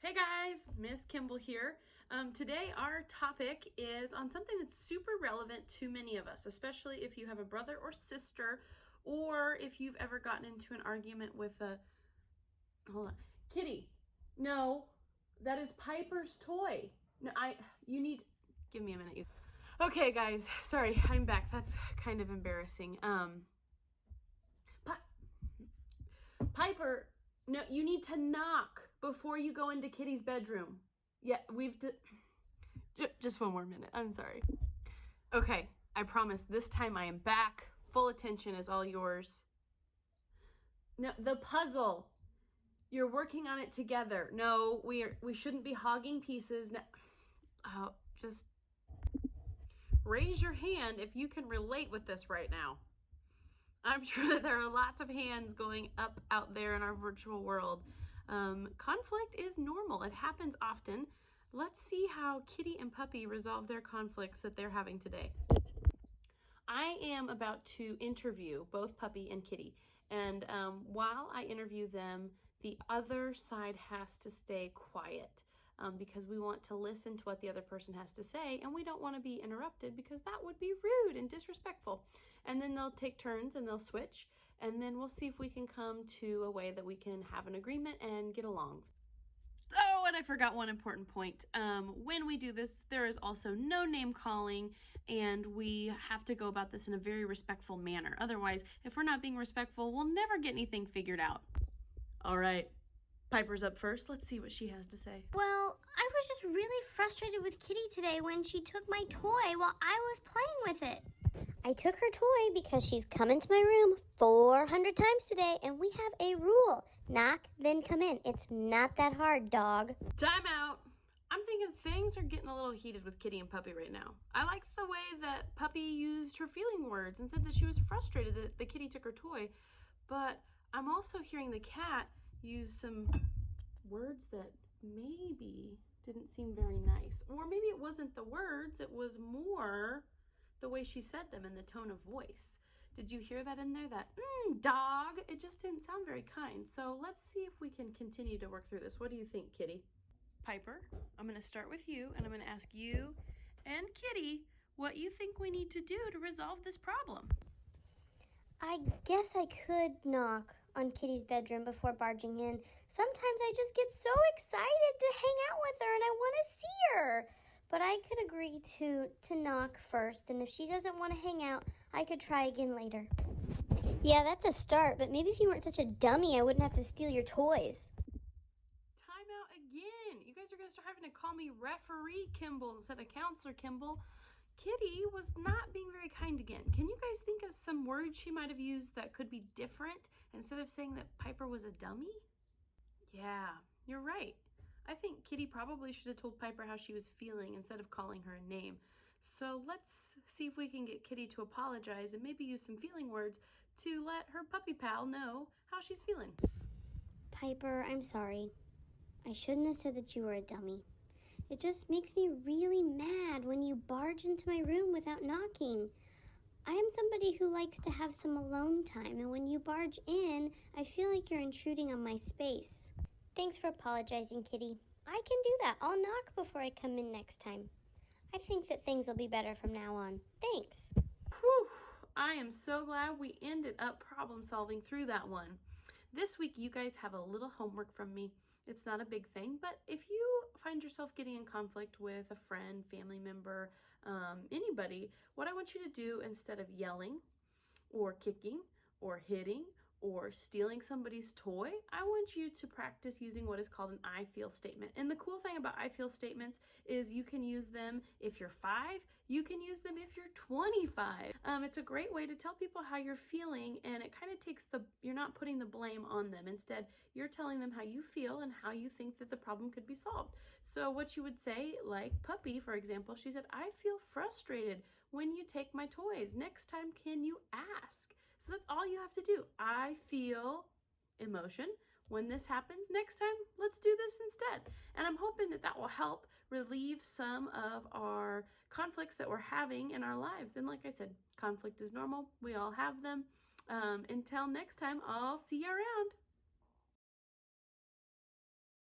Hey guys, Miss Kemble here. Today our topic is on something that's super relevant to many of us, especially if you have a brother or sister, or if you've ever gotten into an argument with hold on, Kitty. No, that is Piper's toy. No, you need, give me a minute. Okay guys, sorry, I'm back. That's kind of embarrassing. Piper, no, you need to knock before you go into Kitty's bedroom. Yeah, just one more minute. I'm sorry. Okay, I promise this time I am back. Full attention is all yours. No, the puzzle. You're working on it together. No, we shouldn't be hogging pieces. No, just raise your hand if you can relate with this right now. I'm sure that there are lots of hands going up out there in our virtual world. Conflict is normal. It happens often. Let's see how Kitty and Puppy resolve their conflicts that they're having today. I am about to interview both Puppy and Kitty. And while I interview them, the other side has to stay quiet. Because we want to listen to what the other person has to say, and we don't want to be interrupted because that would be rude and disrespectful. And then they'll take turns and they'll switch, and then we'll see if we can come to a way that we can have an agreement and get along. Oh, and I forgot one important point. When we do this, there is also no name calling, and we have to go about this in a very respectful manner. Otherwise, if we're not being respectful, we'll never get anything figured out. All right. Piper's up first. Let's see what she has to say. Well, I was just really frustrated with Kitty today when she took my toy while I was playing with it. I took her toy because she's come into my room 400 times today, and we have a rule. Knock, then come in. It's not that hard, dog. Time out. I'm thinking things are getting a little heated with Kitty and Puppy right now. I like the way that Puppy used her feeling words and said that she was frustrated that the kitty took her toy, but I'm also hearing the cat use some words that maybe didn't seem very nice. Or maybe it wasn't the words, it was more the way she said them and the tone of voice. Did you hear that in there? That, dog? It just didn't sound very kind. So let's see if we can continue to work through this. What do you think, Kitty? Piper, I'm going to start with you, and I'm going to ask you and Kitty what you think we need to do to resolve this problem. I guess I could knock on Kitty's bedroom before barging in. Sometimes I just get so excited to hang out with her and I want to see her. But I could agree to knock first, and if she doesn't want to hang out, I could try again later. Yeah, that's a start, but maybe if you weren't such a dummy, I wouldn't have to steal your toys. Time out again. You guys are going to start having to call me referee Kemble instead of counselor Kemble. Kitty was not being very kind again. Can you guys think of some words she might have used that could be different instead of saying that Piper was a dummy? Yeah, you're right. I think Kitty probably should have told Piper how she was feeling instead of calling her a name. So let's see if we can get Kitty to apologize and maybe use some feeling words to let her puppy pal know how she's feeling. Piper, I'm sorry. I shouldn't have said that you were a dummy. It just makes me really mad when you barge into my room without knocking. I am somebody who likes to have some alone time, and when you barge in, I feel like you're intruding on my space. Thanks for apologizing, Kitty. I can do that. I'll knock before I come in next time. I think that things will be better from now on. Thanks. Whew, I am so glad we ended up problem solving through that one. This week, you guys have a little homework from me. It's not a big thing, but if you find yourself getting in conflict with a friend, family member, anybody, what I want you to do instead of yelling or kicking or hitting or stealing somebody's toy, I want you to practice using what is called an I feel statement. And the cool thing about I feel statements is you can use them if you're 5, you can use them if you're 25. It's a great way to tell people how you're feeling, and it kind of takes you're not putting the blame on them. Instead, you're telling them how you feel and how you think that the problem could be solved. So what you would say, like Puppy, for example, she said, I feel frustrated when you take my toys. Next time, can you ask? So that's all you have to do. I feel emotion. When this happens next time, let's do this instead. And I'm hoping that that will help relieve some of our conflicts that we're having in our lives. And like I said, conflict is normal. We all have them. Until next time, I'll see you around.